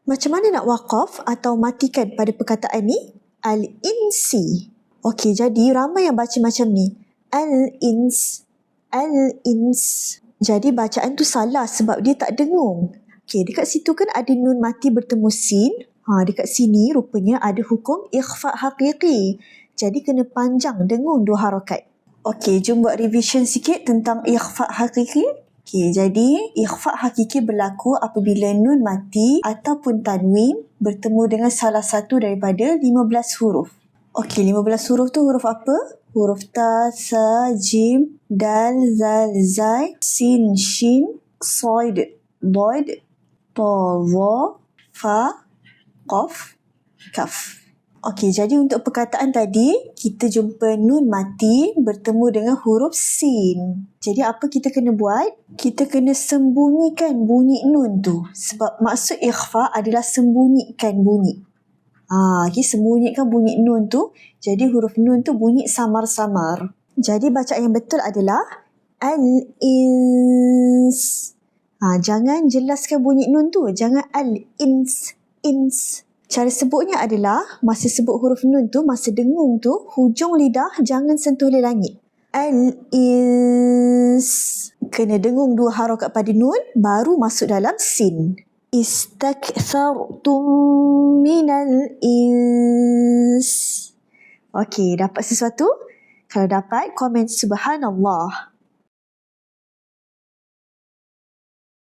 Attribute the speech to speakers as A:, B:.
A: Macam mana nak waqaf atau matikan pada perkataan ni? Al-insi. Okey, jadi ramai yang baca macam ni. Al-ins. Al-ins. Jadi bacaan tu salah sebab dia tak dengung. Okey, dekat situ kan ada nun mati bertemu sin. Dekat sini rupanya ada hukum ikhfa haqiqi. Jadi kena panjang dengung 2 harakat. Okey, jom buat revision sikit tentang ikhfa haqiqi. Okey, jadi ikhfa hakiki berlaku apabila nun mati ataupun tanwin bertemu dengan salah satu daripada 15 huruf. Okey, 15 huruf tu huruf apa? Huruf ta, sa, jim, dal, zal, zai, sin, shin, soid, boid, to, wa, fa, qaf, kaf. Okey, jadi untuk perkataan tadi, kita jumpa nun mati bertemu dengan huruf sin. Jadi apa kita kena buat? Kita kena sembunyikan bunyi nun tu. Sebab maksud ikhfa adalah sembunyikan bunyi. Sembunyikan bunyi nun tu. Jadi huruf nun tu bunyi samar-samar. Jadi bacaan yang betul adalah al-ins. Jangan jelaskan bunyi nun tu. Jangan al-ins. Ins. Cara sebutnya adalah masa sebut huruf nun tu, masa dengung tu, hujung lidah jangan sentuh oleh langit. Al-ins. Kena dengung 2 harakat pada nun, baru masuk dalam sin. Istakthartum minal ins. Okey, dapat sesuatu? Kalau dapat, komen subhanallah.